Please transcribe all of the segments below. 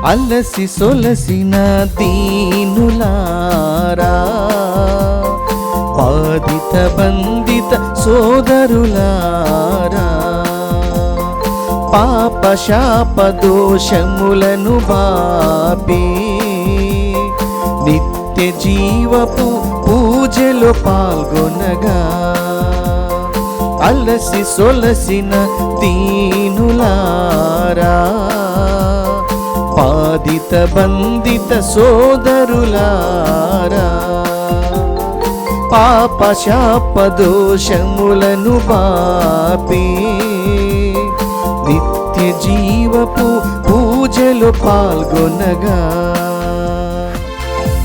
అలసి సొలసిన దీనులారా, బాధిత బంధిత సోదరులారా, పాప శాప దోషములను బాపి నిత్య జీవపు పూజలో పాల్గొనగా, అలసి సొలసిన దీనులారా, బాధిత బంధిత సోదరులారా, పాప శాప దోషములను బాపి నిత్య జీవపు పూజలో పాల్గొనగా,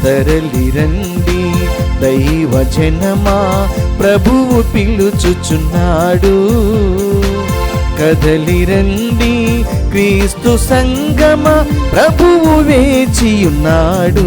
తరలిరండి దైవజనమా, ప్రభువు పిలుచుచున్నాడు. కదలిరండి క్రీస్తు సంగమ, ప్రభువు వేచియున్నాడు.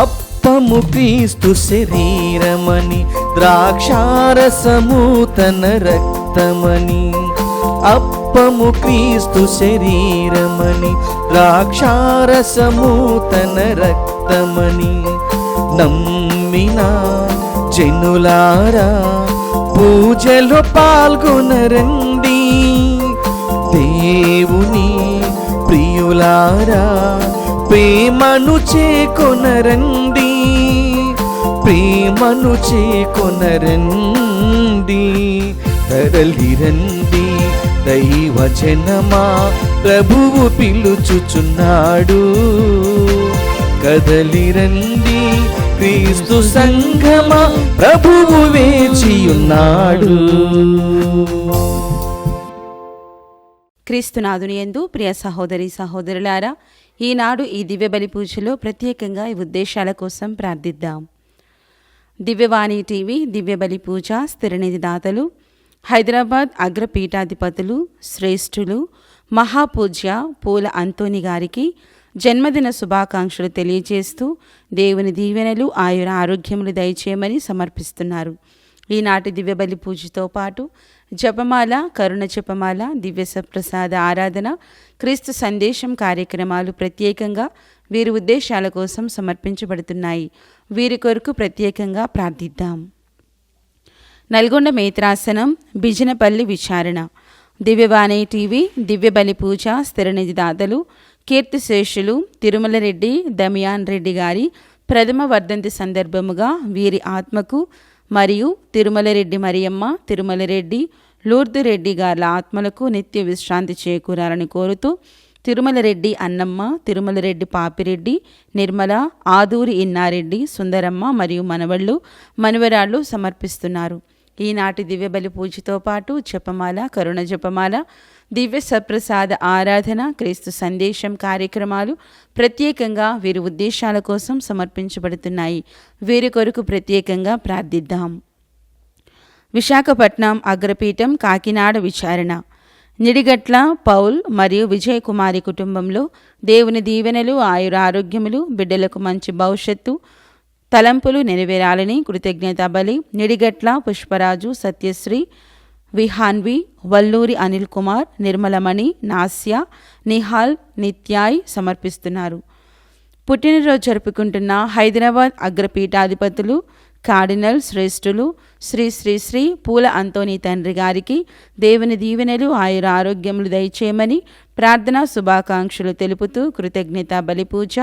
అప్పము క్రీస్తు శరీరమని, ద్రాక్షారసము తన రక్తమని. అప్పము క్రీస్తు శరీరమని, ద్రాక్షారసము తన రక్తమని. నమ్మిన జనులారా, పూజలో పాల్గొనరండి. దేవుని ప్రియులారా, ప్రేమను చేకొనరండి. ప్రేమను చేకొనరండి. తరలిరండి దైవజనమా, ప్రభువు పిలుచుచున్నాడు. కదలిరండి క్రీస్తు సంఘమా, ప్రభువు వేచియున్నాడు. క్రీస్తునాథుని యందు ప్రియ సహోదరి సహోదరులారా, ఈనాడు ఈ దివ్యబలి పూజలో ప్రత్యేకంగా ఈ ఉద్దేశాల కోసం ప్రార్థిద్దాం. దివ్యవాణి టీవీ దివ్యబలి పూజ స్థిరనిధి దాతలు, హైదరాబాద్ అగ్రపీఠాధిపతులు, శ్రేష్ఠులు, మహాపూజ్య పూల అంతోని గారికి జన్మదిన శుభాకాంక్షలు తెలియజేస్తూ దేవుని దీవెనలు ఆయుర ఆరోగ్యములు దయచేయమని సమర్పిస్తున్నారు. ఈనాటి దివ్యబలి పూజతో పాటు జపమాల, కరుణ జపమాల, దివ్య సప్రసాద ఆరాధన, క్రీస్తు సందేశం కార్యక్రమాలు ప్రత్యేకంగా వీరి ఉద్దేశాల కోసం సమర్పించబడుతున్నాయి. వీరి కొరకు ప్రత్యేకంగా ప్రార్థిద్దాం. నల్గొండ మేత్రాసనం, బిజినపల్లి విచారణ. దివ్యవాణి టీవీ దివ్యబలి పూజ స్థిరనిధి దాతలు కీర్తిశేషులు తిరుమల రెడ్డి దమియాన్ రెడ్డి గారి ప్రథమ వర్ధంతి సందర్భముగా వీరి ఆత్మకు మరియు తిరుమల రెడ్డి మరియమ్మ, తిరుమల రెడ్డి లూర్దు రెడ్డి గార్ల ఆత్మలకు నిత్య విశ్రాంతి చేకూరాలని కోరుతూ తిరుమల రెడ్డి అన్నమ్మ, తిరుమల రెడ్డి పాపిరెడ్డి, నిర్మల, ఆదూరి ఇన్నారెడ్డి, సుందరమ్మ మరియు మనవళ్ళు మనవరాళ్ళు సమర్పిస్తున్నారు. ఈనాటి దివ్యబలి పూజతో పాటు జపమాల, కరుణ జపమాల, దివ్య సప్రసాద ఆరాధన, క్రీస్తు సందేశం కార్యక్రమాలు ప్రత్యేకంగా వీరి ఉద్దేశాల కోసం సమర్పించబడుతున్నాయి. వీరి కొరకు ప్రత్యేకంగా ప్రార్థిద్దాం. విశాఖపట్నం అగ్రపీఠం కాకినాడ విచారణ. నిడిగట్ల పౌల్ మరియు విజయ్ కుమారి కుటుంబంలో దేవుని దీవెనలు, ఆయుర ఆరోగ్యములు, బిడ్డలకు మంచి భవిష్యత్తు తలంపులు నెరవేరాలని కృతజ్ఞత బలి నిడిగట్ల పుష్పరాజు, సత్యశ్రీ, విహాన్వి, వల్లూరి అనిల్ కుమార్, నిర్మలమణి, నాస్య, నిహాల్, నిత్యాయ్ సమర్పిస్తున్నారు. పుట్టినరోజు జరుపుకుంటున్న హైదరాబాద్ అగ్రపీఠాధిపతులు, కార్డినల్ శ్రేష్ఠులు శ్రీ శ్రీ శ్రీ పూల అంతోని తండ్రి గారికి దేవుని దీవెనలు, ఆయుర ఆరోగ్యములు దయచేయమని ప్రార్థనా శుభాకాంక్షలు తెలుపుతూ కృతజ్ఞత బలిపూజ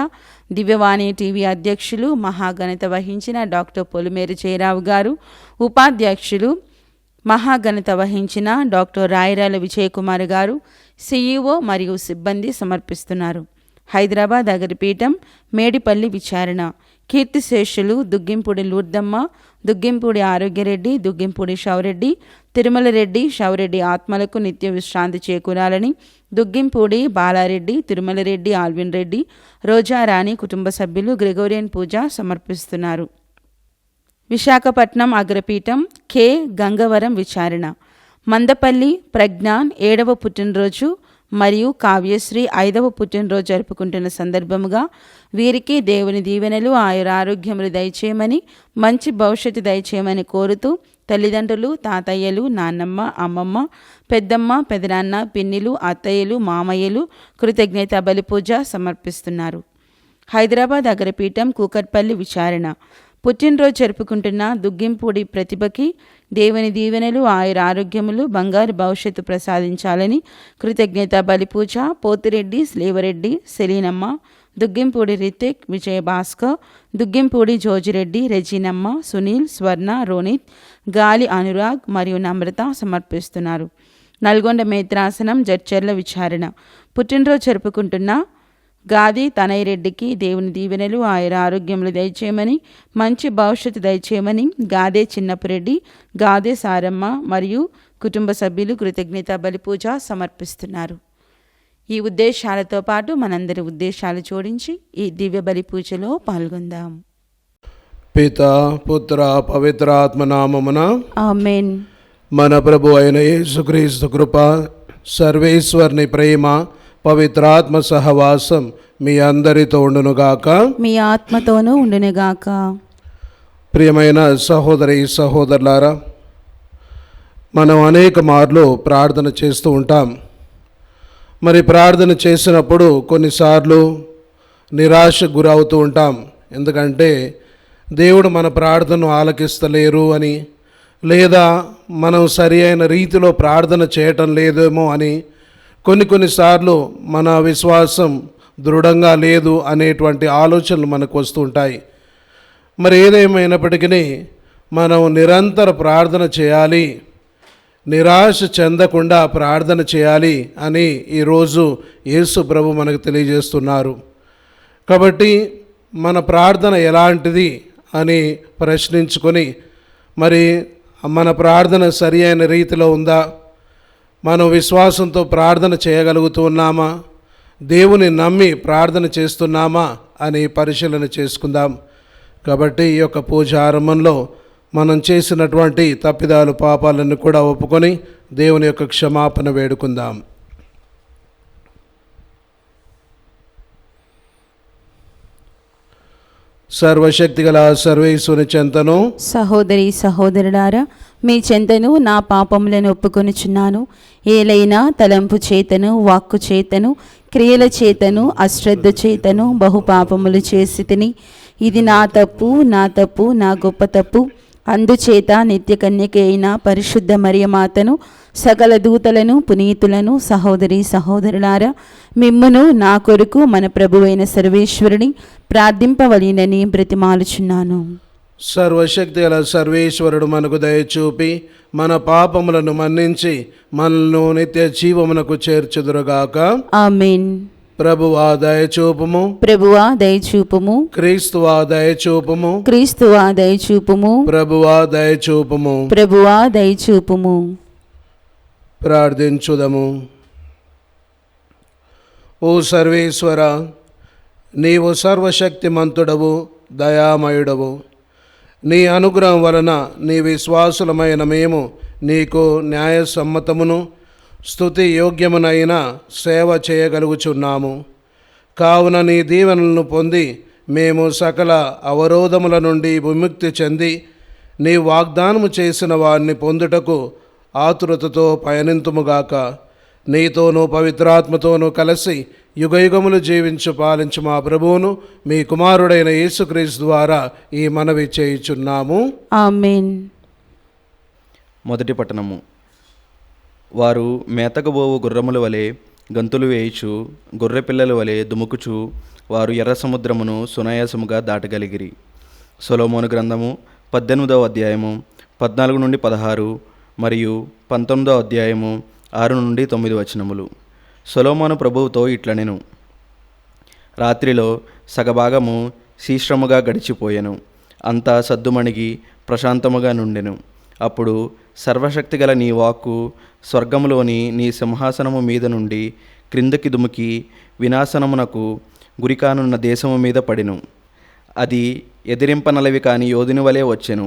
దివ్యవాణి టీవీ అధ్యక్షులు, మహాఘనత వహించిన డాక్టర్ పొలిమేరు జయరావు గారు, ఉపాధ్యక్షులు మహాఘనత వహించిన డాక్టర్ రాయరాల విజయకుమార్ గారు, సిఇఓ మరియు సిబ్బంది సమర్పిస్తున్నారు. హైదరాబాద్ అగ్రపీఠం మేడిపల్లి విచారణ. కీర్తిశేషులు దుగ్గింపూడి లూర్దమ్మ, దుగ్గింపూడి ఆరోగ్యరెడ్డి, దుగ్గింపూడి షౌరెడ్డి, తిరుమల రెడ్డి, షౌరెడ్డి ఆత్మలకు నిత్య విశ్రాంతి చేకూరాలని దుగ్గింపూడి బాలారెడ్డి, తిరుమల రెడ్డి, ఆల్విన్ రెడ్డి, రోజారాణి కుటుంబ సభ్యులు గ్రెగోరియన్ పూజ సమర్పిస్తున్నారు. విశాఖపట్నం అగ్రపీఠం కె గంగవరం విచారణ. మందపల్లి ప్రజ్ఞాన్ 7వ పుట్టినరోజు మరియు కావ్యశ్రీ 5వ పుట్టినరోజు జరుపుకుంటున్న సందర్భముగా వీరికి దేవుని దీవెనలు ఆయురారోగ్యములు దయచేయమని, మంచి భవిష్యత్తు దయచేయమని కోరుతూ తల్లిదండ్రులు, తాతయ్యలు, నాన్నమ్మ, అమ్మమ్మ, పెద్దమ్మ, పెదనాన్న, పిన్నిలు, అత్తయ్యలు, మామయ్యలు కృతజ్ఞత బలిపూజ సమర్పిస్తున్నారు. హైదరాబాద్ అగ్రపీఠం కూకట్పల్లి విచారణ పుట్టినరోజు జరుపుకుంటున్న దుగ్గింపూడి ప్రతిభకి దేవుని దీవెనలు ఆయురారోగ్యములు బంగారు భవిష్యత్తు ప్రసాదించాలని కృతజ్ఞత బలిపూజ పోతిరెడ్డి, స్లేవరెడ్డి, సెలీనమ్మ, దుగ్గింపూడి రితిక్, విజయభాస్కర్, దుగ్గింపూడి జోజిరెడ్డి, రెజీనమ్మ, సునీల్, స్వర్ణ, రోనిత్, గాలి అనురాగ్ మరియు నమ్రత సమర్పిస్తున్నారు. నల్గొండ మేత్రాసనం జడ్చర్ల విచారణ పుట్టినరోజు జరుపుకుంటున్న గాది తనయ్యరెడ్డికి దేవుని దీవెనలు ఆయురారోగ్యములు దయచేయమని, మంచి భవిష్యత్తు దయచేయమని గాదే చిన్నపురెడ్డి, గాదే సారమ్మ మరియు కుటుంబ సభ్యులు కృతజ్ఞత బలిపూజ సమర్పిస్తున్నారు. ఈ ఉద్దేశాలతో పాటు మనందరి ఉద్దేశాలు జోడించి ఈ దివ్య బలి పూజలో పాల్గొందాం. పిత పుత్ర పవిత్ర ఆత్మనామమున ఆమేన్. మన ప్రభు అయిన యేసుక్రీస్తు కృప, సర్వేశ్వరుని ప్రేమ, పవిత్రాత్మ సహవాసం మీ అందరితో ఉండునుగాక. మీ ఆత్మతోనూ ఉండునుగాక. ప్రియమైన సహోదరి సహోదరులారా, మనం అనేక మార్లు ప్రార్థన చేస్తూ ఉంటాం. మరి ప్రార్థన చేసినప్పుడు కొన్నిసార్లు నిరాశకు గురవుతూ ఉంటాం. ఎందుకంటే దేవుడు మన ప్రార్థనను ఆలకిస్తలేరు అని, లేదా మనం సరి అయిన రీతిలో ప్రార్థన చేయటం లేదేమో అని, కొన్నిసార్లు మన విశ్వాసం దృఢంగా లేదు అనేటువంటి ఆలోచనలు మనకు వస్తూ ఉంటాయి. మరి ఏదేమైనప్పటికీ మనం నిరంతర ప్రార్థన చేయాలి, నిరాశ చెందకుండా ప్రార్థన చేయాలి అని ఈరోజు యేసు ప్రభు మనకు తెలియజేస్తున్నారు. కాబట్టి మన ప్రార్థన ఎలాంటిది అని ప్రశ్నించుకొని, మరి మన ప్రార్థన సరి అయిన రీతిలో ఉందా, మనం విశ్వాసంతో ప్రార్థన చేయగలుగుతున్నామా, దేవుని నమ్మి ప్రార్థన చేస్తున్నామా అని పరిశీలన చేసుకుందాం. కాబట్టి ఈ యొక్క పూజ ఆరంభంలో మనం చేసినటువంటి తప్పిదాలు పాపాలను కూడా ఒప్పుకొని దేవుని యొక్క క్షమాపణ వేడుకుందాం. సర్వశక్తిగల సర్వేశ్వరుని చెంతను, సహోదరి సహోదరులారా, మీ చెంతను నా పాపములను ఒప్పుకొనుచున్నాను. ఏలైనా తలంపు చేతను, వాక్కు చేతను, క్రియల చేతను, అశ్రద్ధ చేతను బహుపాపములు చేసి తిని, ఇది నా తప్పు, నా గొప్ప తప్పు. అందుచేత నిత్య కన్యక అయిన పరిశుద్ధ మరియమాతను, సకల దూతలను, పునీతులను, సహోదరి సహోదరులారా, మిమ్మును నా కొరకు మన ప్రభువైన సర్వేశ్వరుని ప్రార్థింపవలెనని బ్రతిమాలుచున్నాను. సర్వశక్తి గల సర్వేశ్వరుడు మనకు దయచూపి మన పాపములను మన్నించి మనల్ని నిత్య జీవమునకు చేర్చుదురుగాక. ఆమేన్. ప్రభువా దయచూపుము, ప్రభువా దయచూపుము, క్రీస్తువా దయచూపుము, క్రీస్తువా దయచూపుము, ప్రభువా దయచూపుము. ప్రభువా దయచూపుము. ప్రార్థించుదము. ఓ సర్వేశ్వర, నీవు సర్వశక్తిమంతుడవు, దయామయుడవు. నీ అనుగ్రహం వలన నీ విశ్వాసులమైన మేము నీకు న్యాయసమ్మతమును స్తుతి యోగ్యమునైన సేవ చేయగలుగుచున్నాము. కావున నీ దీవెనలను పొంది మేము సకల అవరోధముల నుండి విముక్తి చెంది నీ వాగ్దానము చేసిన వారిని పొందుటకు ఆతురతతో పయనింతుముగాక. నీతోనూ పవిత్రాత్మతోనూ కలిసి యుగయుగములు జీవించు పాలించు మా ప్రభువును మీ కుమారుడైన యేసుక్రీస్తు ద్వారా ఈ మనవి చేయుచున్నాము. ఆమేన్. మొదటి పట్టణము. వారు మేతకబోవు గుర్రముల వలె గంతులు వేయుచు, గొర్రె పిల్లల వలె దుముకుచు వారు ఎర్ర సముద్రమును సునాయాసముగా దాటగలిగిరి. సొలొమోను గ్రంథము 18వ అధ్యాయము 14 నుండి 16 మరియు 19వ అధ్యాయము 6 నుండి 9 వచనములు. సొలొమోను ప్రభువుతో ఇట్లనెను: రాత్రిలో సగభాగము శీశ్రముగా గడిచిపోయెను, అంతా సద్దుమణిగి ప్రశాంతముగా నుండెను. అప్పుడు సర్వశక్తిగల నీ వాక్కు స్వర్గములోని నీ సింహాసనము మీద నుండి క్రిందకి దుముకి వినాశనమునకు గురికానున్న దేశము మీద పడెను. అది ఎదిరింపనలవి కాని యోధుని వలె వచ్చెను.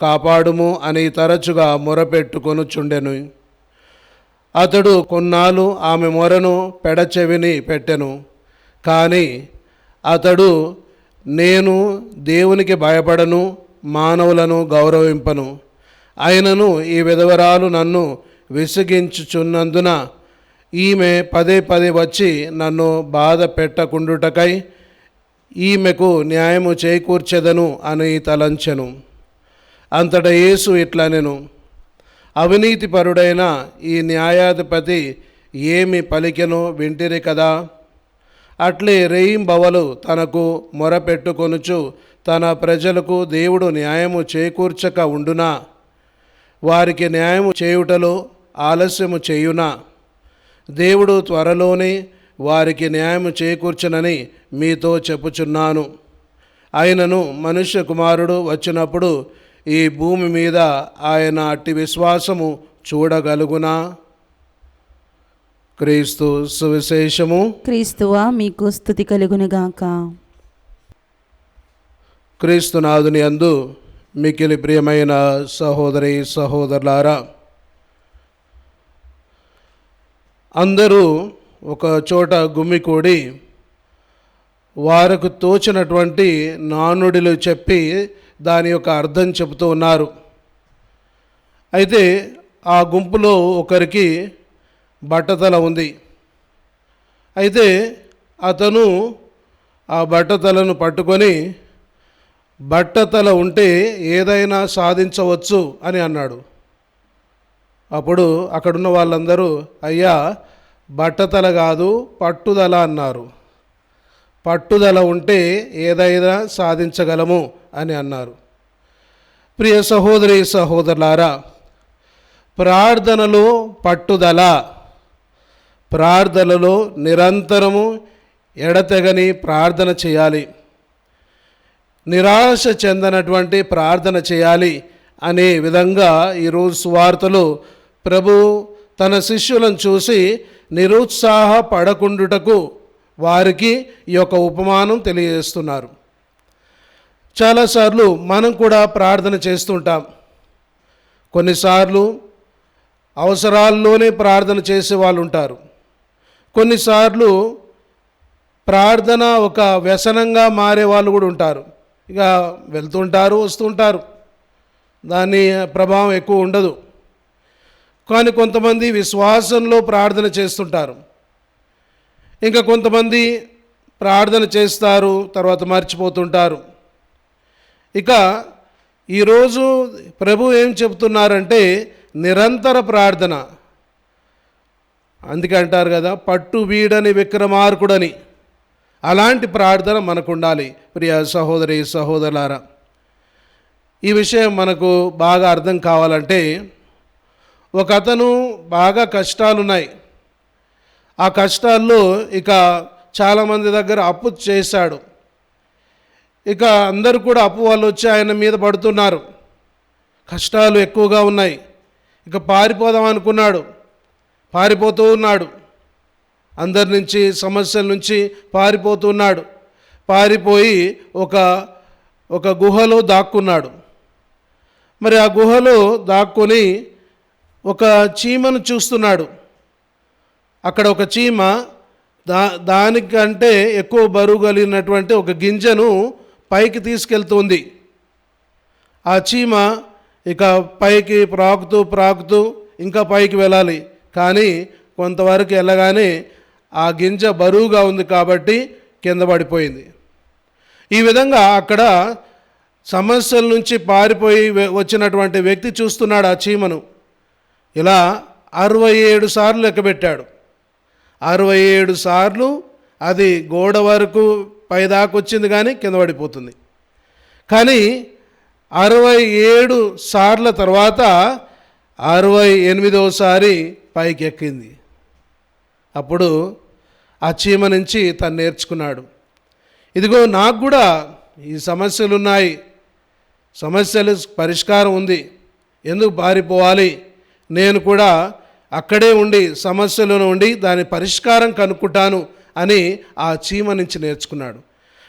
కాపాడుము అని తరచుగా మొరపెట్టుకొనుచుండెను. అతడు కొన్నాళ్ళు ఆమె మొరను పెడచెవిని పెట్టెను. కానీ అతడు, నేను దేవునికి భయపడను, మానవులను గౌరవింపను. అయినను ఈ విధవరాలు నన్ను విసిగించుచున్నందున ఈమె పదే పదే వచ్చి నన్ను బాధ పెట్టకుండుటకై ఈమెకు న్యాయము చేకూర్చెదను అని తలంచెను. అంతటా యేసు ఇట్లనెను, అవినీతిపరుడైన ఈ న్యాయాధిపతి ఏమి పలికెనో వింటిరి కదా. అట్లే రేయింబవలు తనకు మొరపెట్టుకొనుచు తన ప్రజలకు దేవుడు న్యాయము చేకూర్చక ఉండునా? వారికి న్యాయము చేయుటలో ఆలస్యము చేయునా? దేవుడు త్వరలోనే వారికి న్యాయము చేకూర్చునని మీతో చెప్పుచున్నాను. ఆయనను మనుష్య కుమారుడు వచ్చినప్పుడు ఈ భూమి మీద ఆయన అట్టి విశ్వాసము చూడగలుగునా? క్రీస్తు సువిశేషము. క్రీస్తువా మీకు స్తుతి కలుగునుగాక. క్రీస్తునాథుని యందు మిక్కిలి ప్రియమైన సహోదరి సహోదరులారా, అందరూ ఒక చోట గుమికూడి వారికి తోచినటువంటి నానుడిలు చెప్పి దాని యొక్క అర్థం చెబుతూ ఉన్నారు. అయితే ఆ గుంపులో ఒకరికి బట్టతల ఉంది. అయితే అతను ఆ బట్టతలను పట్టుకొని, బట్టతల ఉంటే ఏదైనా సాధించవచ్చు అని అన్నాడు. అప్పుడు అక్కడున్న వాళ్ళందరూ, అయ్యా బట్టతల కాదు పట్టుదల అన్నారు. పట్టుదల ఉంటే ఏదైనా సాధించగలము అని అన్నారు. ప్రియ సహోదరి సహోదరులారా, ప్రార్థనలో పట్టుదల, ప్రార్థనలో నిరంతరము ఎడతెగని ప్రార్థన చేయాలి, నిరాశ చెందనటువంటి ప్రార్థన చేయాలి అనే విధంగా ఈరోజు సువార్తలో ప్రభు తన శిష్యులను చూసి నిరుత్సాహపడకుండుటకు వారికి ఈ యొక్క ఉపమానం తెలియజేస్తున్నారు. చాలాసార్లు మనం కూడా ప్రార్థన చేస్తుంటాం. కొన్నిసార్లు అవసరాల్లోనే ప్రార్థన చేసే వాళ్ళు ఉంటారు. కొన్నిసార్లు ప్రార్థన ఒక వ్యసనంగా మారే వాళ్ళు కూడా ఉంటారు. ఇక వెళ్తుంటారు, వస్తుంటారు, దాని ప్రభావం ఎక్కువ ఉండదు. కానీ కొంతమంది విశ్వాసంలో ప్రార్థన చేస్తుంటారు. ఇంకా కొంతమంది ప్రార్థన చేస్తారు, తర్వాత మర్చిపోతుంటారు. ఇక ఈరోజు ప్రభు ఏం చెప్తున్నారంటే నిరంతర ప్రార్థన. అందుకే అంటారు కదా, పట్టు వీడని విక్రమార్కుడని. అలాంటి ప్రార్థన మనకు ఉండాలి. ప్రియ సహోదరి సహోదరులారా, ఈ విషయం మనకు బాగా అర్థం కావాలంటే, ఒక అతను బాగా కష్టాలున్నాయి. ఆ కష్టాల్లో ఇక చాలామంది దగ్గర అప్పు చేశాడు. ఇక అందరూ కూడా అప్పు వాళ్ళు వచ్చి ఆయన మీద పడుతున్నారు. కష్టాలు ఎక్కువగా ఉన్నాయి. ఇక పారిపోదాం అనుకున్నాడు, పారిపోతూ ఉన్నాడు. అందరి నుంచి, సమస్యల నుంచి పారిపోతూ ఉన్నాడు. పారిపోయి ఒక గుహలో దాక్కున్నాడు. మరి ఆ గుహలో దాక్కుని ఒక చీమను చూస్తున్నాడు. అక్కడ ఒక చీమ దానికంటే ఎక్కువ బరువు కలిగినటువంటి ఒక గింజను పైకి తీసుకెళ్తుంది. ఆ చీమ ఇక పైకి ప్రాకుతూ ఇంకా పైకి వెళ్ళాలి. కానీ కొంతవరకు వెళ్ళగానే ఆ గింజ బరువుగా ఉంది కాబట్టి కింద పడిపోయింది. ఈ విధంగా అక్కడ సమస్యల నుంచి పారిపోయి వచ్చినటువంటి వ్యక్తి చూస్తున్నాడు ఆ చీమను. ఇలా 67 సార్లు లెక్కబెట్టాడు. 67 సార్లు అది గోడ వరకు పైదాకా వచ్చింది, కానీ కింద పడిపోతుంది. కానీ 67 సార్ల తర్వాత 68వసారి పైకి ఎక్కింది. అప్పుడు ఆ చీమ నుంచి తను నేర్చుకున్నాడు, ఇదిగో నాకు కూడా ఈ సమస్యలు ఉన్నాయి, సమస్యలు పరిష్కారం ఉంది, ఎందుకు పారిపోవాలి, నేను కూడా అక్కడే ఉండి సమస్యలను ఉండి దాని పరిష్కారం కనుక్కుంటాను అని ఆ చీమ నుంచి నేర్చుకున్నాడు.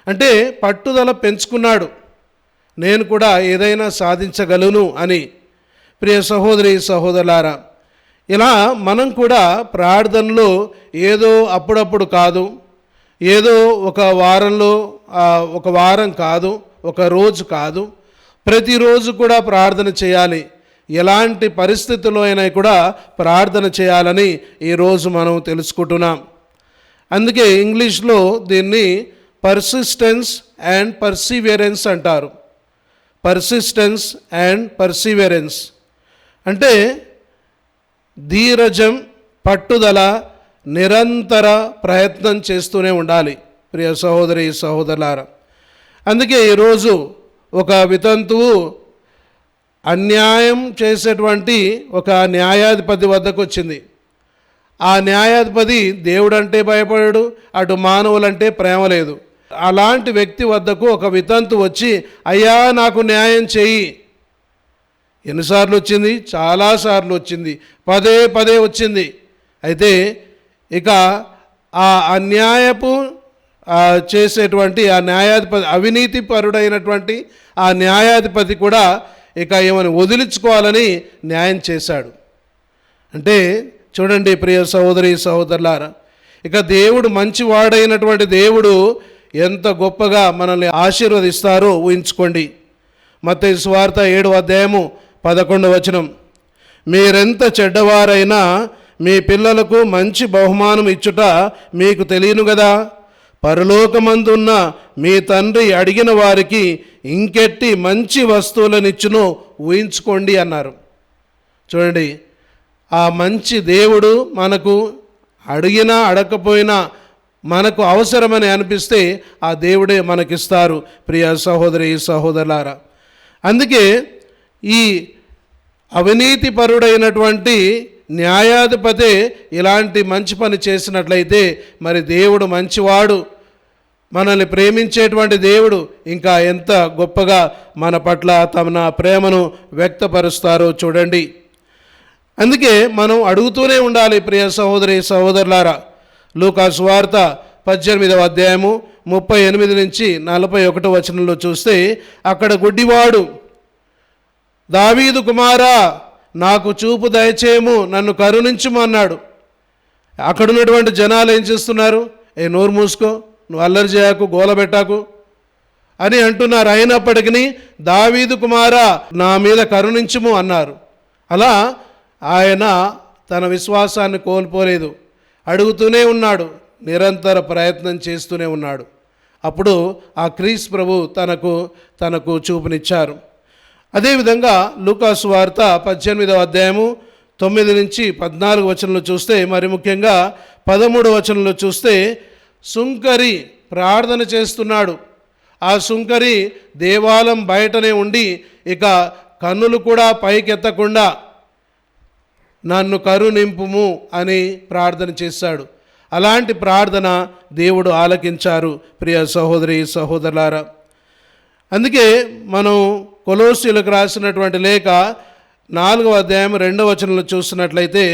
అంటే పట్టుదల పెంచుకున్నాడు. నేను కూడా ఏదైనా సాధించగలను అని. ప్రియ సహోదరి సహోదరులారా, ఇలా మనం కూడా ప్రార్థనలో ఏదో అప్పుడప్పుడు కాదు, ఏదో ఒక వారంలో ఒక వారం కాదు, ఒక రోజు కాదు, ప్రతిరోజు కూడా ప్రార్థన చేయాలి. ఎలాంటి పరిస్థితుల్లో అయినా కూడా ప్రార్థన చేయాలని ఈరోజు మనం తెలుసుకుంటున్నాం. అందుకే ఇంగ్లీష్లో దీన్ని పర్సిస్టెన్స్ అండ్ పర్సివియరెన్స్ అంటారు. పర్సిస్టెన్స్ అండ్ పర్సివియరెన్స్ అంటే ధీరజం, పట్టుదల, నిరంతర ప్రయత్నం చేస్తూనే ఉండాలి. ప్రియ సహోదరి సహోదరులారా, అందుకే ఈరోజు ఒక వితంతువు అన్యాయం చేసేటువంటి ఒక న్యాయాధిపతి వద్దకు వచ్చింది. ఆ న్యాయాధిపతి దేవుడంటే భయపడాడు, అటు మానవులంటే ప్రేమ లేదు. అలాంటి వ్యక్తి వద్దకు ఒక వితంతు వచ్చి, అయ్యా నాకు న్యాయం చేయి. ఎన్నిసార్లు వచ్చింది? చాలాసార్లు వచ్చింది, పదే పదే వచ్చింది. అయితే ఇక ఆ అన్యాయపు చేసేటువంటి ఆ న్యాయాధిపతి, అవినీతి పరుడైనటువంటి ఆ న్యాయాధిపతి కూడా ఇక ఏమని వదిలించుకోవాలని న్యాయం చేశాడు. అంటే చూడండి ప్రియ సహోదరి సహోదరులారా, ఇక దేవుడు మంచివాడైనటువంటి దేవుడు ఎంత గొప్పగా మనల్ని ఆశీర్వదిస్తారో ఊహించుకోండి. మత్తయి సువార్త 7వ అధ్యాయము 11వ వచనం, మీరెంత చెడ్డవారైనా మీ పిల్లలకు మంచి బహుమానం ఇచ్చుట మీకు తెలియను కదా, పరలోకమందున్న మీ తండ్రి అడిగిన వారికి ఇంకెట్టి మంచి వస్తువులనిచ్చును ఊహించుకోండి అన్నారు. చూడండి, ఆ మంచి దేవుడు మనకు అడిగినా అడగకపోయినా మనకు అవసరమని అనిపిస్తే ఆ దేవుడే మనకిస్తారు. ప్రియ సహోదరి సహోదరులారా, అందుకే ఈ అవినీతి పరుడైనటువంటి న్యాయాధిపతే ఇలాంటి మంచి పని చేసినట్లయితే మరి దేవుడు మంచివాడు, మనల్ని ప్రేమించేటువంటి దేవుడు ఇంకా ఎంత గొప్పగా మన పట్ల తమ ప్రేమను వ్యక్తపరుస్తారో చూడండి. అందుకే మనం అడుగుతూనే ఉండాలి. ప్రియ సహోదరి సహోదరులారా, లూకా సువార్త 18వ అధ్యాయము 38 నుంచి 41 వచనంలో చూస్తే అక్కడ గుడ్డివాడు, దావీదు కుమారా నాకు చూపు దయచేయము, నన్ను కరుణించుము అన్నాడు. అక్కడ ఉన్నటువంటి జనాలు ఏం చేస్తున్నారు? నోరు మూసుకో, నువ్వు అల్లరి చేయకు, గోలబెట్టాకు అని అంటున్నారు. అయినప్పటికీ దావీదు కుమారా నా మీద కరుణించుము అన్నారు. అలా ఆయన తన విశ్వాసాన్ని కోల్పోలేదు, అడుగుతూనే ఉన్నాడు, నిరంతర ప్రయత్నం చేస్తూనే ఉన్నాడు. అప్పుడు ఆ క్రీస్తు ప్రభు తనకు చూపునిచ్చారు. అదేవిధంగా లూకా సువార్త 18వ అధ్యాయము 9 నుంచి 14 వచనంలో చూస్తే, మరి ముఖ్యంగా 13వ వచనంలో చూస్తే సుంకరి ప్రార్థన చేస్తున్నాడు. ఆ సుంకరి దేవాలయం బయటనే ఉండి ఇక కన్నులు కూడా పైకెత్తకుండా నన్ను కరుణింపుము అని ప్రార్థన చేశాడు. అలాంటి ప్రార్థన దేవుడు ఆలకించారు. ప్రియ సహోదరి సహోదరులారా, అందుకే మనం కొలోస్సీయులకు రాసినటువంటి లేఖ 4వ అధ్యాయం 2వ వచనంలో చూసినట్లయితే,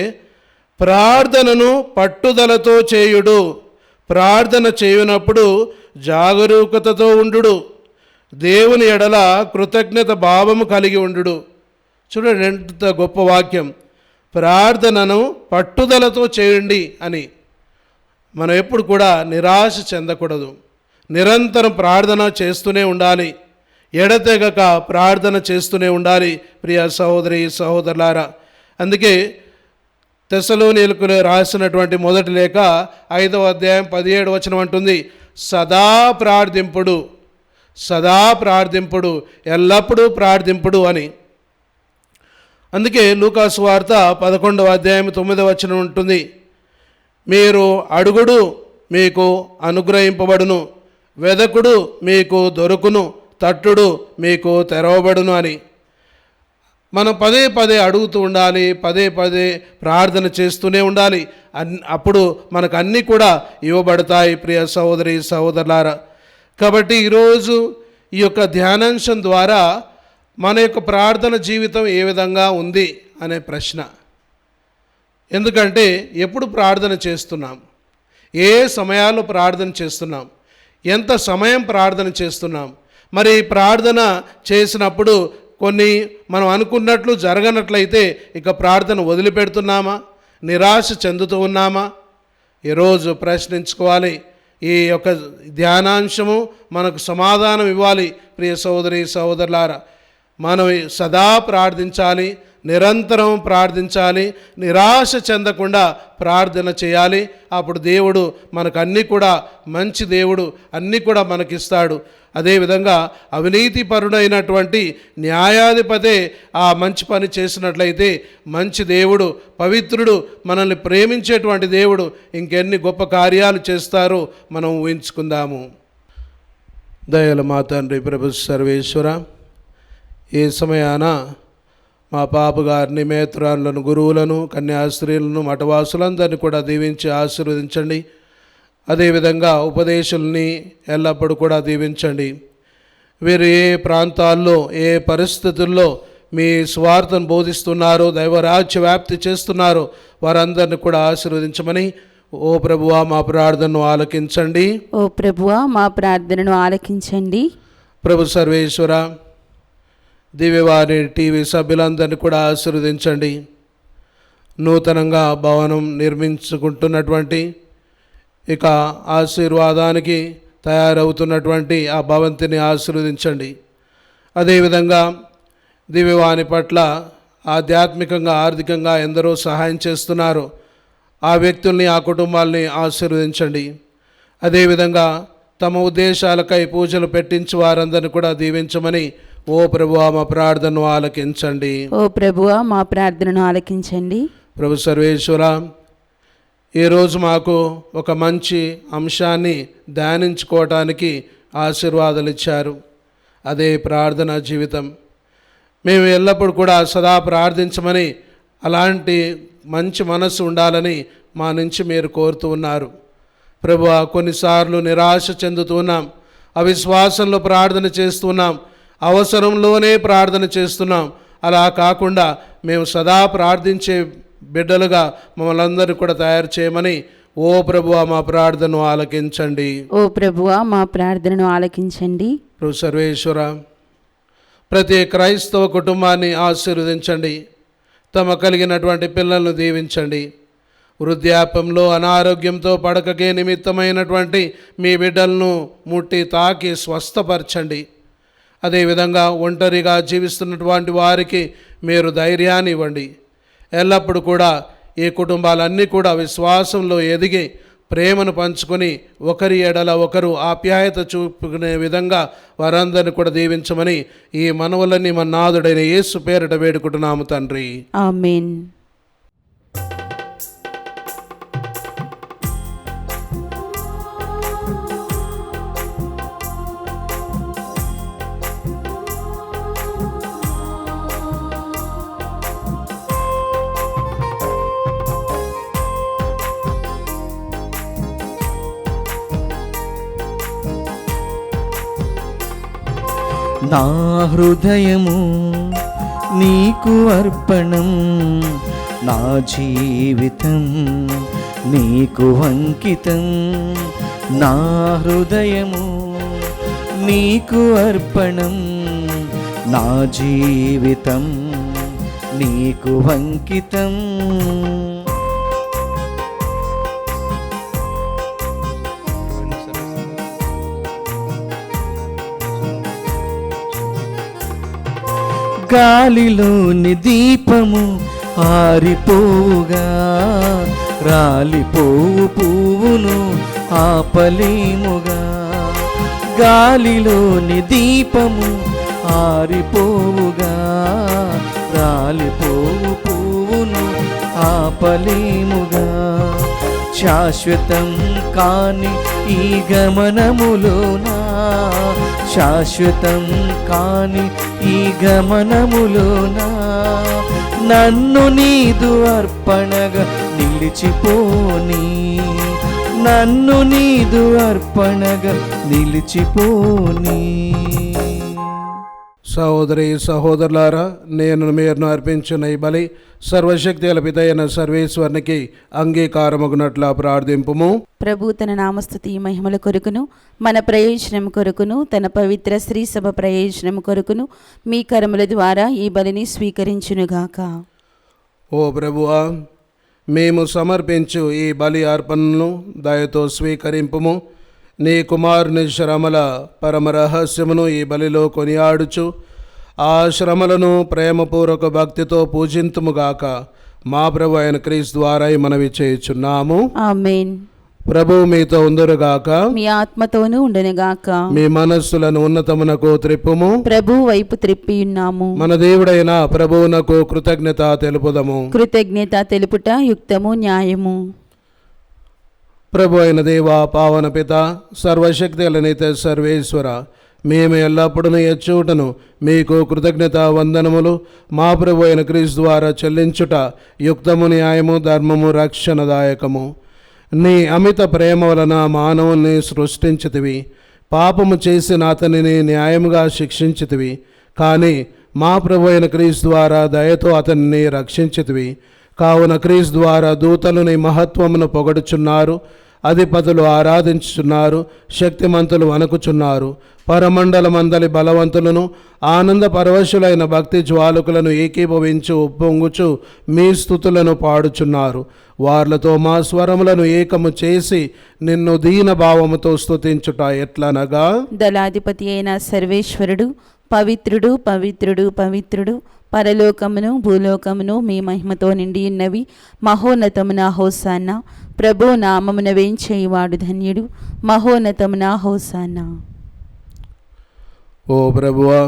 ప్రార్థనను పట్టుదలతో చేయుడు, ప్రార్థన చేయునప్పుడు జాగరూకతతో ఉండు, దేవుని ఎడల కృతజ్ఞత భావము కలిగి ఉండు. చూడండి ఎంత గొప్ప వాక్యం. ప్రార్థనను పట్టుదలతో చేయండి అని. మనం ఎప్పుడు కూడా నిరాశ చెందకూడదు, నిరంతరం ప్రార్థన చేస్తూనే ఉండాలి, ఎడతెగక ప్రార్థన చేస్తూనే ఉండాలి. ప్రియ సహోదరి సహోదరులారా, అందుకే తెస్సలోనియులకు రాసినటువంటి మొదటి లేఖ 5వ అధ్యాయం 17వ వచనం అంటుంది, సదా ప్రార్థింపుడు, సదా ప్రార్థింపుడు, ఎల్లప్పుడూ ప్రార్థింపుడు అని. అందుకే లూకా సువార్త 11వ అధ్యాయం 9వ వచనం ఉంటుంది, మీరు అడుగుడు మీకు అనుగ్రహింపబడును, వెదకుడు మీకు దొరుకును, తట్టుడు మీకు తెరవబడును అని. మనం పదే పదే అడుగుతూ ఉండాలి, పదే పదే ప్రార్థన చేస్తూనే ఉండాలి. అప్పుడు మనకు అన్నీ కూడా ఇవ్వబడతాయి. ప్రియ సహోదరి సహోదరులారా, కాబట్టి ఈరోజు ఈ యొక్క ధ్యానాంశం ద్వారా మన యొక్క ప్రార్థన జీవితం ఏ విధంగా ఉంది అనే ప్రశ్న. ఎందుకంటే ఎప్పుడు ప్రార్థన చేస్తున్నాం, ఏ సమయాల్లో ప్రార్థన చేస్తున్నాం, ఎంత సమయం ప్రార్థన చేస్తున్నాం, మరి ప్రార్థన చేసినప్పుడు కొన్ని మనం అనుకున్నట్లు జరగనట్లయితే ఇక ప్రార్థన వదిలిపెడుతున్నామా, నిరాశ చెందుతూ ఉన్నామా? ఈరోజు ప్రశ్నించుకోవాలి. ఈ యొక్క ధ్యానాంశము మనకు సమాధానం ఇవ్వాలి. ప్రియ సహోదరి సహోదరులారా, మనం సదా ప్రార్థించాలి, నిరంతరం ప్రార్థించాలి, నిరాశ చెందకుండా ప్రార్థన చేయాలి. అప్పుడు దేవుడు మనకు అన్నీ కూడా, మంచి దేవుడు అన్నీ కూడా మనకిస్తాడు. అదేవిధంగా అవినీతిపరుడైనటువంటి న్యాయాధిపతే ఆ మంచి పని చేసినట్లయితే మంచి దేవుడు, పవిత్రుడు, మనల్ని ప్రేమించేటువంటి దేవుడు ఇంకెన్ని గొప్ప కార్యాలు చేస్తారో మనం ఊహించుకుందాము. దయల మా తండ్రి ప్రభు సర్వేశ్వర, ఏ సమయాన మా పాపగారిని, మేత్రాలను, గురువులను, కన్యాస్త్రీలను, మఠవాసులందరినీ కూడా దీవించి ఆశీర్వదించండి. అదేవిధంగా ఉపదేశాలని ఎల్లప్పుడూ కూడా దీవించండి. వీరు ఏ ప్రాంతాల్లో, ఏ పరిస్థితుల్లో మీ స్వార్థను బోధిస్తున్నారో, దైవరాజ్య వ్యాప్తి చేస్తున్నారో వారందరినీ కూడా ఆశీర్వదించమని ఓ ప్రభువా మా ప్రార్థనను ఆలకించండి. ఓ ప్రభువా మా ప్రార్థనను ఆలకించండి. ప్రభు సర్వేశ్వర, దివ్యవాణి టీవీ సభ్యులందరినీ కూడా ఆశీర్వదించండి. నూతనంగా భవనం నిర్మించుకుంటున్నటువంటి, ఇక ఆశీర్వాదానికి తయారవుతున్నటువంటి ఆ భవంతిని ఆశీర్వదించండి. అదేవిధంగా దివ్యవాణి పట్ల ఆధ్యాత్మికంగా, ఆర్థికంగా ఎందరో సహాయం చేస్తున్నారు, ఆ వ్యక్తుల్ని, ఆ కుటుంబాలని ఆశీర్వదించండి. అదేవిధంగా తమ ఉద్దేశాలకై పూజలు పెట్టించి వారందరినీ కూడా దీవించమని ఓ ప్రభువా మా ప్రార్థనను ఆలకించండి. ఓ ప్రభువా మా ప్రార్థనను ఆలకించండి. ప్రభు సర్వేశ్వర, ఈరోజు మాకు ఒక మంచి అంశాన్ని ధ్యానించుకోవటానికి ఆశీర్వాదాలు ఇచ్చారు. అదే ప్రార్థనా జీవితం. మేము ఎల్లప్పుడూ కూడా సదా ప్రార్థించమని, అలాంటి మంచి మనస్సు ఉండాలని మా నుంచి మీరు కోరుతూ ఉన్నారు. ప్రభువా, కొన్నిసార్లు నిరాశ చెందుతున్నాం, అవిశ్వాసంలో ప్రార్థన చేస్తున్నాం, అవసరంలోనే ప్రార్థన చేస్తున్నాం. అలా కాకుండా మేము సదా ప్రార్థించే బిడ్డలుగా మమ్మల్ని అందరూ కూడా తయారు చేయమని ఓ ప్రభువా మా ప్రార్థనను ఆలకించండి. ఓ ప్రభువా మా ప్రార్థనను ఆలకించండి. ప్రభు సర్వేశ్వర, ప్రతి క్రైస్తవ కుటుంబాన్ని ఆశీర్వదించండి. తమ కలిగినటువంటి పిల్లలను దీవించండి. వృద్ధాప్యంలో అనారోగ్యంతో పడకకే నిమిత్తమైనటువంటి మీ బిడ్డలను ముట్టి తాకి స్వస్థపరచండి. అదేవిధంగా ఒంటరిగా జీవిస్తున్నటువంటి వారికి మీరు ధైర్యాన్ని ఇవ్వండి. ఎల్లప్పుడూ కూడా ఈ కుటుంబాలన్నీ కూడా విశ్వాసంలో ఎదిగి ప్రేమను పంచుకొని ఒకరి ఎడల ఒకరు ఆప్యాయత చూపుకునే విధంగా వారందరిని కూడా దీవించమని ఈ మనవులన్నీ మన నాథుడైన యేసు పేరిట వేడుకుంటున్నాము తండ్రి. ఆమేన్. నా హృదయము నీకు అర్పణం, నా జీవితం నీకు అంకితం. నా హృదయము నీకు అర్పణం, నా జీవితం నీకు అంకితం. గాలిలోని దీపము ఆరిపోవుగా, రాలిపోవు పువ్వును ఆపలేముగా. గాలిలోని దీపము ఆరిపోవుగా, రాలిపోవు పువ్వును ఆపలేముగా. శాశ్వతం కాని ఈ గమనములోనా, శాశ్వతం కాని ఈ గమనములోనా నన్ను నీదు అర్పణగా నిలిచిపోని, నన్ను నీదు అర్పణగా నిలిచిపోని. సహోదరి సహోదరులారా, నేను మీరు అర్పించిన ఈ బలి సర్వశక్తి పితైన సర్వేశ్వరునికి అంగీకారమగునట్లా ప్రార్థింపుము. ప్రభు తన నామస్తుతి మహిమల కొరకును మన ప్రయోజనం కొరకును తన పవిత్ర స్త్రీ సభ ప్రయోజనం కొరకును మీ కరముల ద్వారా ఈ బలిని స్వీకరించునుగాక. ఓ ప్రభువా, మేము సమర్పించు ఈ బలి అర్పణను దయతో స్వీకరింపుము. నీ కుమారుని శ్రమల పరమ రహస్యమును ఈ బలిలో కొనియాడుచు ఆ శ్రమలను ప్రేమపూర్వక భక్తితో పూజింతుముగాక. మా ప్రభు అయిన క్రీస్తు ద్వారా మనవి చేయుచున్నాము. ఆమేన్. ప్రభు మీతో ఉందురుగాక, మీ ఆత్మతోనూ ఉండునుగాక. మీ మనస్సులను ఉన్నతమునకు త్రిప్పుము. ప్రభు వైపు త్రిప్పి ఉన్నాము. మన దేవుడైన ప్రభువునకు కృతజ్ఞత తెలుపుదము. కృతజ్ఞత తెలుపుట యుక్తము న్యాయము. ప్రభు అయిన దేవ, పావన పిత, సర్వశక్తి నిత సర్వేశ్వర, మేము ఎల్లప్పుడూ ఎచ్చూటను మీకు కృతజ్ఞత వందనములు మా ప్రభు అయిన క్రీస్తు ద్వారా చెల్లించుట యుక్తము, న్యాయము, ధర్మము, రక్షణదాయకము. నీ అమిత ప్రేమ వలన మానవుని సృష్టించితివి, పాపము చేసిన అతనిని న్యాయముగా శిక్షించితివి. కానీ మా ప్రభు అయిన క్రీస్తు ద్వారా దయతో అతనిని రక్షించితివి. కావున క్రీస్తు ద్వారా దూతలు నీ మహత్వమును పొగడుచున్నారు, అధిపతులు ఆరాధించుచున్నారు, శక్తిమంతులు వణకుచున్నారు. పరమండలమందలి బలవంతులను ఆనంద పరవశులైన భక్తి జ్వాలకులను ఏకీభవించు ఉప్పొంగుచు మీ స్తుతులను పాడుచున్నారు. వార్లతో మా స్వరములను ఏకము చేసి నిన్ను దీన భావముతో స్తుతించుట ఎట్లనగా, దళాధిపతి అయిన సర్వేశ్వరుడు పవిత్రుడు పవిత్రుడు పవిత్రుడు, పరలోకమును భూలోకమును మీ మహిమతో నిండి ఉన్నవి. మహోన్నతమున హోసాన్న, ప్రభు నామమున వేంచేయువాడు ధన్యుడు. మహోన్నతమున హోసాన్న. ఓ ప్రభువా,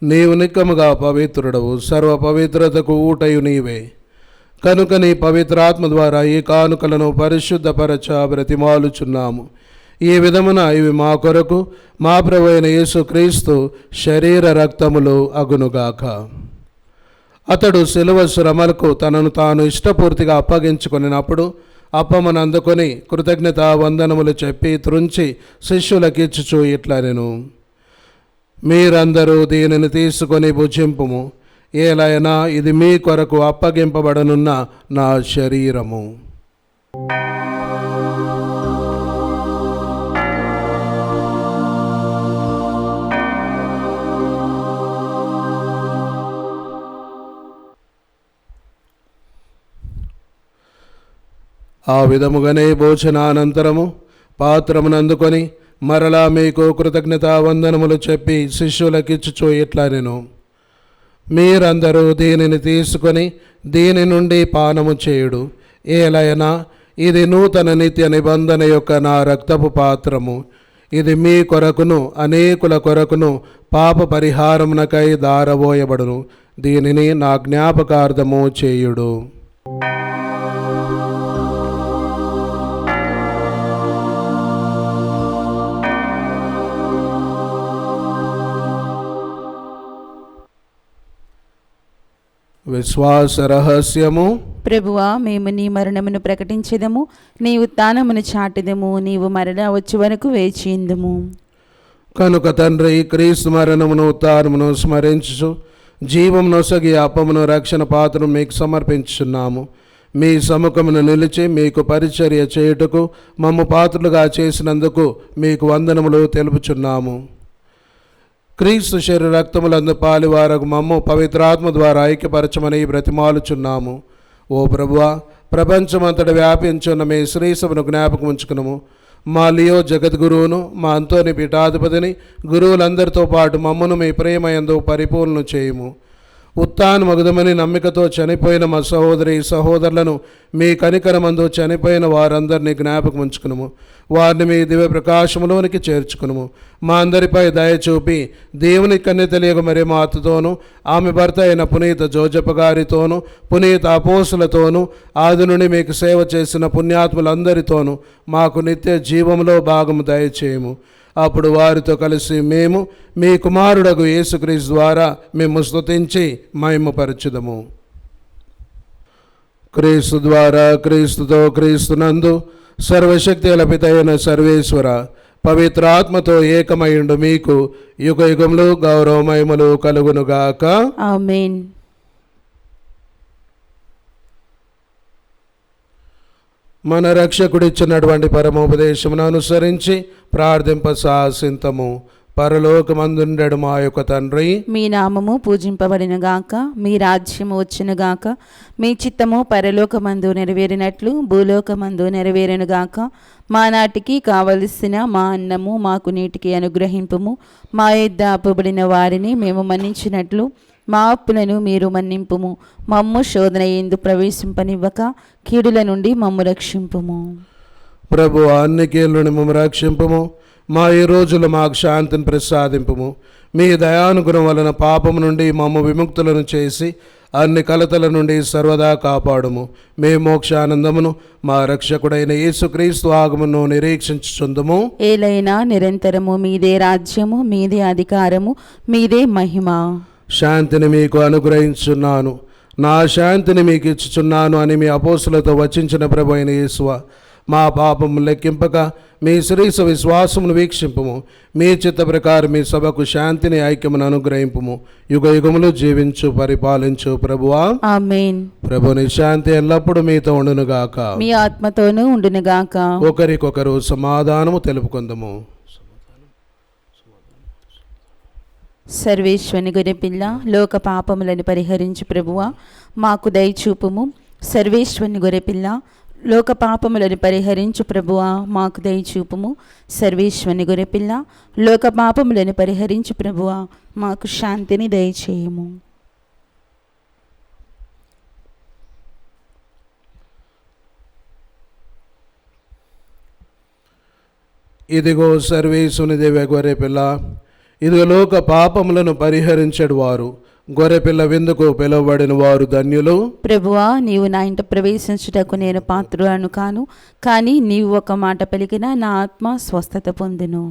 నీవు నిక్కముగా పవిత్రుడవు, సర్వ పవిత్రతకు ఊటయు నీవే. కనుక నీ పవిత్రాత్మ ద్వారా ఈ కానుకలను పరిశుద్ధపరచ బ్రతిమాలుచున్నాము. ఈ విధమున ఇవి మా కొరకు మా ప్రభు అయిన యేసుక్రీస్తు శరీర రక్తములు అగునుగాక. అతడు శిలువ శ్రమలకు తనను తాను ఇష్టపూర్తిగా అప్పగించుకొనినప్పుడు అప్పమను అందుకొని కృతజ్ఞత వందనములు చెప్పి త్రుంచి శిష్యులకిచ్చుచు ఇట్లనెను, మీరందరూ దీనిని తీసుకొని భుజింపుము. ఏలైనా ఇది మీ కొరకు అప్పగింపబడనున్న నా శరీరము. ఆ విధముగానే భోజనానంతరము పాత్రమును అందుకొని మరలా మీకు కృతజ్ఞతా వందనములు చెప్పి శిష్యులకిచ్చుచు ఇట్లనెను, మీరందరూ దీనిని తీసుకొని దీని నుండి పానము చేయుడు. ఏలైనా ఇది నూతన నిత్య నిబంధన యొక్క నా రక్తపు పాత్రము. ఇది మీ కొరకును అనేకుల కొరకును పాప పరిహారమునకై దారబోయబడును. దీనిని నా జ్ఞాపకార్థము చేయుడు. విశ్వాస రహస్యము. ప్రభువా, మేము నీ మరణమును ప్రకటించెదము, నీ ఉత్థానమును చాటెదము. నీవు మరలా వచ్చే వరకు వేచియుందుము. కనుక తండ్రి, క్రీస్తు మరణమును ఉత్థానమును స్మరించు జీవమును నొసగి అప్పమును రక్షణ పాత్రను మీకు సమర్పించుచున్నాము. మీ సముఖమును నిలిచి మీకు పరిచర్య చేయుటకు మమ్ము పాత్రులుగా చేసినందుకు మీకు వందనములు తెలుపుచున్నాము. క్రీస్తు శరీర రక్తములందు పాలివారకు మమ్ము పవిత్రాత్మ ద్వారా ఐక్యపరచమని బ్రతిమాలుచున్నాము. ఓ ప్రభువా, ప్రపంచమంతటా వ్యాపించున్న మీ శ్రీసభను జ్ఞాపకం ఉంచుకున్నాము. మా లియో జగద్గురువును, మా అంతోని పీఠాధిపతిని, గురువులందరితో పాటు మమ్మను మీ ప్రేమయందు పరిపూర్ణను చేయుము. ఉత్థానమగుదమని నమ్మికతో చనిపోయిన మా సహోదరి సహోదరులను మీ కనికరమందు చనిపోయిన వారందరినీ జ్ఞాపకం ఉంచుకునుము. వారిని మీ దివ్య ప్రకాశములోనికి చేర్చుకునుము. మా అందరిపై దయ చూపి దేవుని కన్య తెలియక మరి మాతతోనూ, ఆమె భర్త అయిన పునీత జోజప్ప గారితోనూ, పునీత అపోస్తులతోనూ, ఆది నుండి మీకు సేవ చేసిన పుణ్యాత్ములందరితోనూ మాకు నిత్య జీవములో భాగము దయచేయము. అప్పుడు వారితో కలిసి మేము మీ కుమారుడగు యేసుక్రీస్తు ద్వారా మేము స్తుతించి మహిమపరచుదము. క్రీస్తు ద్వారా, క్రీస్తుతో, క్రీస్తునందు సర్వశక్తి పిత అయిన సర్వేశ్వర, పవిత్రాత్మతో ఏకమైండు మీకు యుగ యుగములు గౌరవ మహిమలు కలుగునుగాక. ఆమేన్. మన రక్షకుడిచ్చినటువంటి పరమోపదేశమును అనుసరించి ప్రార్థింప సాసింతము. పరలోకమందుండెడు మా యొక్క తండ్రి, మీ నామము పూజింపబడినగాక, మీ రాజ్యము వచ్చునుగాక, మీ చిత్తము పరలోకమందు నెరవేరినట్లు భూలోకమందు నెరవేరునుగాక. మా నాటికి కావలసిన మా అన్నము మాకు నీటికి అనుగ్రహింపుము. మా యొద్ద అప్పుబడిన వారిని మేము మన్నించినట్లు మా అప్పులను మీరు మన్నింపుము. మమ్ము శోధన యందు ప్రవేశింపనివ్వక కీడుల నుండి మమ్ము రక్షింపుము. ప్రభు అన్ని కీళ్ళను మమ్ము రక్షింపుము. మా ఈ రోజులు మాకు శాంతిని ప్రసాదింపుము. మీ దయానుగుణం వలన పాపము నుండి మమ్ము విముక్తులను చేసి అన్ని కలతల నుండి సర్వదా కాపాడుము. మే మోక్షానందమును మా రక్షకుడైన యేసుక్రీస్తు ఆగమను నిరీక్షించుచుందుము. ఏలైనా నిరంతరము మీదే రాజ్యము, మీదే అధికారము, మీదే మహిమ. శాంతిని మీకు అనుగ్రహించున్నాను, నా శాంతిని మీకు ఇచ్చుచున్నాను అని మీ అపోస్తులతో వచించిన ప్రభు అయిన యేసువా, మా పాపము లెక్కింపక మీ శ్రీస విశ్వాసమును వీక్షింపుము. మీ చిత్త ప్రకారం మీ సభకు శాంతిని ఐక్యమును అనుగ్రహింపుము. యుగ యుగములు జీవించు పరిపాలించు ప్రభువా. ఆమేన్. ప్రభుని శాంతి ఎల్లప్పుడూ మీతో ఉండునుగాక, మీ ఆత్మతోనూ ఉండునుగాక. ఒకరికొకరు సమాధానము తెలుపుకుందము. సర్వేశ్వని గొర్రెపిల్ల, లోక పాపములను పరిహరించు ప్రభువా, మాకు దయచూపుము. సర్వేశ్వని గొర్రెపిల్ల, లోక పాపములను పరిహరించు ప్రభువా, మాకు దయచూపుము. సర్వేశ్వని గొర్రెపిల్ల, లోక పాపములను పరిహరించు ప్రభువా, మాకు శాంతిని దయచేయము. ఇదిగో సర్వేశుని దివ్య గొర్రెపిల్ల, ఇదిగో లోక పాపములను పరిహరించడు వారు. గొర్రెపిల్ల విందుకు పిలువబడిన వారు ధన్యులు. ప్రభువా, నీవు నా ఇంట ప్రవేశించుటకు నేను పాత్రులను కాను, కానీ నీవు ఒక మాట పలికిన నా ఆత్మ స్వస్థత పొందును.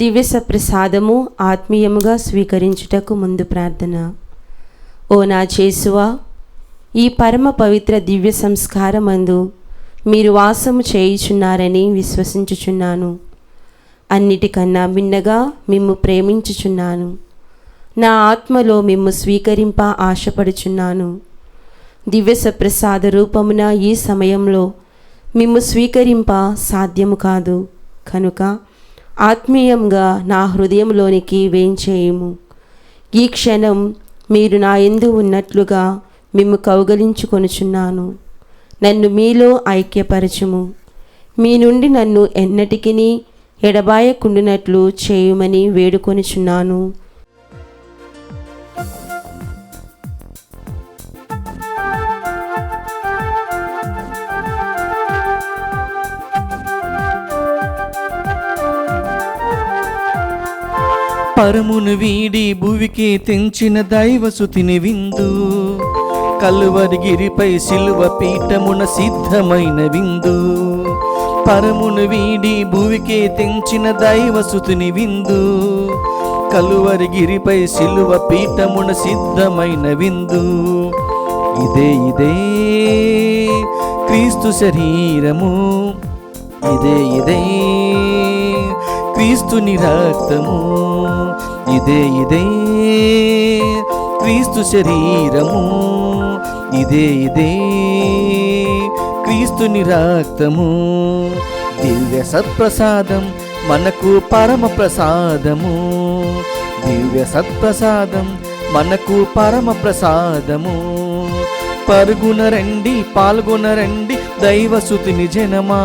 దివ్య సప్రసాదము ఆత్మీయముగా స్వీకరించుటకు ముందు ప్రార్థన. ఓ నా చేసువా, ఈ పరమ పవిత్ర దివ్య సంస్కారమందు మీరు వాసము చేయుచున్నారని విశ్వసించుచున్నాను. అన్నిటికన్నా భిన్నగా మిమ్ము ప్రేమించుచున్నాను. నా ఆత్మలో మిమ్ము స్వీకరింప ఆశపడుచున్నాను. దివ్య సప్రసాద రూపమున ఈ సమయంలో మిమ్ము స్వీకరింప సాధ్యము కాదు కనుక ఆత్మీయంగా నా హృదయంలోనికి వేంచేయుము. ఈ క్షణం మీరు నా యందు ఉన్నట్లుగా మిమ్ము కౌగలించుకొనుచున్నాను. నన్ను మీలో ఐక్యపరచుము. మీ నుండి నన్ను ఎన్నటికిని ఎడబాయకుండునట్లు చేయుమని వేడుకొనుచున్నాను. పరమును వీడి భువికి తెంచిన దైవసుతిని విందు, కలువరిగిరిపై సిలువ పీఠమున సిద్ధమైన విందు. పరమును వీడి భువికి తెంచిన దైవసుతిని విందు, కలువరిగిరిపై సిలువ పీఠమున సిద్ధమైన విందు. ఇదే ఇదే క్రీస్తు శరీరము, ఇదే ఇదే క్రీస్తుని రక్తము, ఇదే ఇదే క్రీస్తు శరీరము, ఇదే ఇదే క్రీస్తుని రక్తము. దివ్య సత్ప్రసాదం మనకు పరమ ప్రసాదము, దివ్య సత్ప్రసాదం మనకు పరమ ప్రసాదము. పరుగున రండి, పాల్గొనరండి దైవసుతిని జనమా,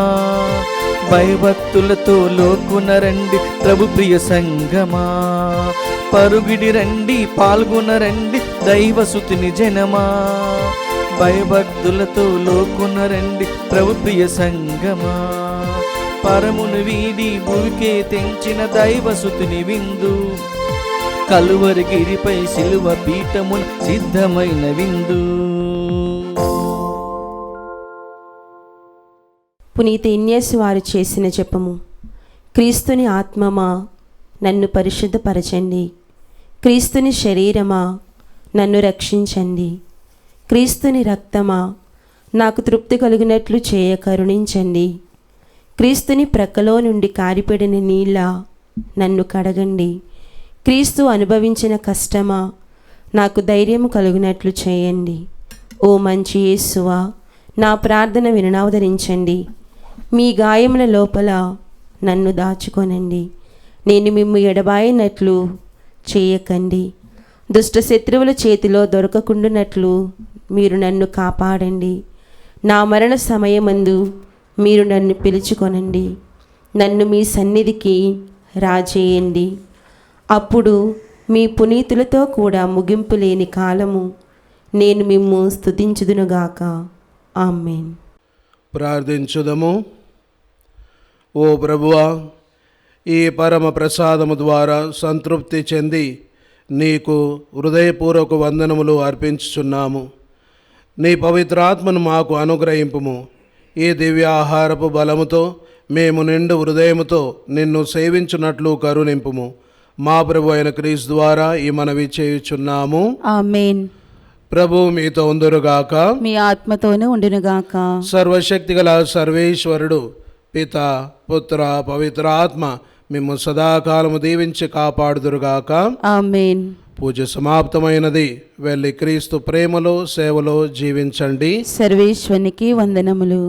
భయభక్తులతో లోకున రండి ప్రభు ప్రియ సంగమా. పరుగుడి రండి, పాల్గొనరండి దైవసుతిని జనమా, భయభక్తులతో లోకున రండి ప్రభు ప్రియ సంగమా. పరమును వీడి భూమికే తెంచిన దైవసుతిని విందు, కలువరిగిరిపై సిలువ పీఠమున సిద్ధమైన విందు. పునీత ఇన్యాసు వారు చేసిన జపము. క్రీస్తుని ఆత్మమా నన్ను పరిశుద్ధపరచండి, క్రీస్తుని శరీరమా నన్ను రక్షించండి, క్రీస్తుని రక్తమా నాకు తృప్తి కలిగినట్లు చేయ కరుణించండి. క్రీస్తుని ప్రక్కలో నుండి కారిపడిన నీళ్ళ నన్ను కడగండి. క్రీస్తు అనుభవించిన కష్టమా, నాకు ధైర్యము కలుగునట్లు చేయండి. ఓ మంచి యేసువా, నా ప్రార్థన వినవదరించండి. మీ గాయముల లోపల నన్ను దాచుకొనండి. నేను మిమ్ము ఎడబాయినట్లు చేయకండి. దుష్ట శత్రువుల చేతిలో దొరకకుండునట్లు మీరు నన్ను కాపాడండి. నా మరణ సమయమందు మీరు నన్ను పిలుచుకొనండి. నన్ను మీ సన్నిధికి రాజేయండి. అప్పుడు మీ పునీతులతో కూడా ముగింపు లేని కాలము నేను మిమ్ము స్తుతించుదునుగాక. ఆమేన్. ప్రార్థించుదము. ఓ ప్రభువా, ఈ పరమ ప్రసాదము ద్వారా సంతృప్తి చెంది నీకు హృదయపూర్వక వందనములు అర్పించుచున్నాము. నీ పవిత్రాత్మను మాకు అనుగ్రహింపుము. ఈ దివ్య ఆహారపు బలముతో మేము నిండు హృదయముతో నిన్ను సేవించున్నట్లు కరుణింపుము. మా ప్రభు అయిన క్రీస్తు ద్వారా ఈ మనవి చేయుచున్నాము. ఆమేన్. ప్రభు మీతో ఉందురుగాక. మీ ఆత్మతోనూ ఉండునుగాక. సర్వశక్తిగల సర్వేశ్వరుడు పిత, పుత్ర, పవిత్ర ఆత్మ మిమ్ము సదాకాలము దీవించి కాపాడుదురుగాక. ఆమేన్. పూజ సమాప్తమైనది. వెళ్ళి క్రీస్తు ప్రేమలో సేవలో జీవించండి. సర్వేశ్వరునికి వందనములు.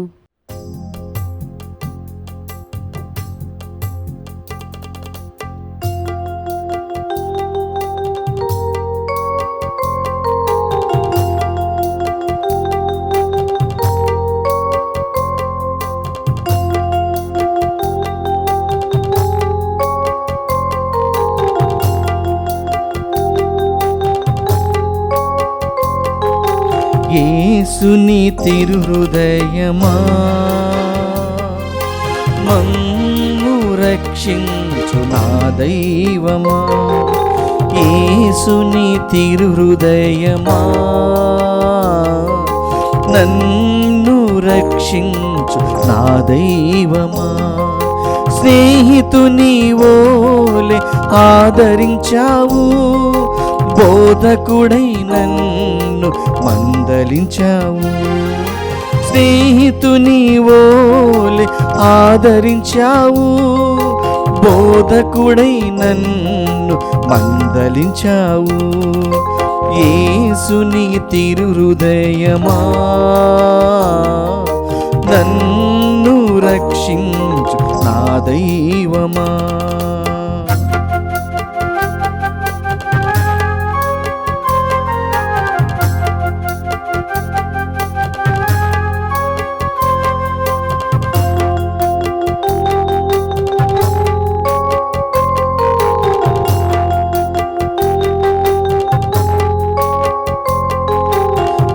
యేసుని తిరుహృదయమా, మమ్ము రక్షించు నా దైవమా. యేసుని తిరుహృదయమా, నన్ను రక్షించు నా దైవమా. స్నేహితుని ఓలే ఆదరించావు, బోధకుడై నన్ను మందలించావు. స్నేహితుని ఓలే ఆదరించావు, బోధకుడై నన్ను మందలించావు. యేసుని తిరుహృదయమా, నన్ను రక్షించు నా దైవమా.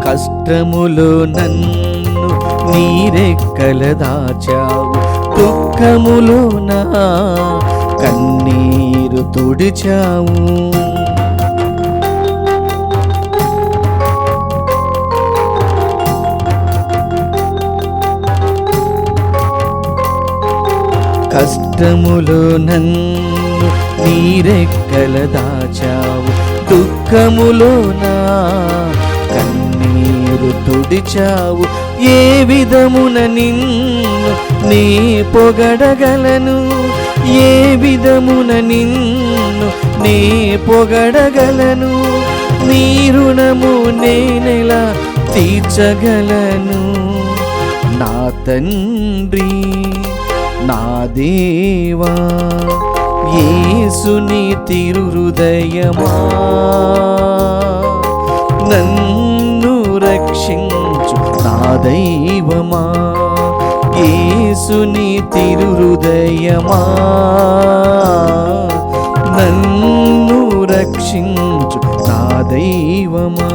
కష్టములో నన్ను నీరెక్కల దాచావు, దుఃఖములో నా కన్నీరు తుడిచావు. కష్టములో నన్ను నీరెక్కల దాచావు, దుఃఖములో నా కన్నీరు తుడిచావు. ఏ విధమున నిన్ను నే పొగడగలను, ఏ విధమున నిన్ను నే పొగడగలను. నీ రుణము నేనెలా తీర్చగలను. నా తండ్రి, నా దేవా, యేసుని తిరుహృదయమా, నన్ను రక్షించు నా దైవమా. యేసుని తిరుహృదయమా, నన్ను రక్షించు నా దైవమా.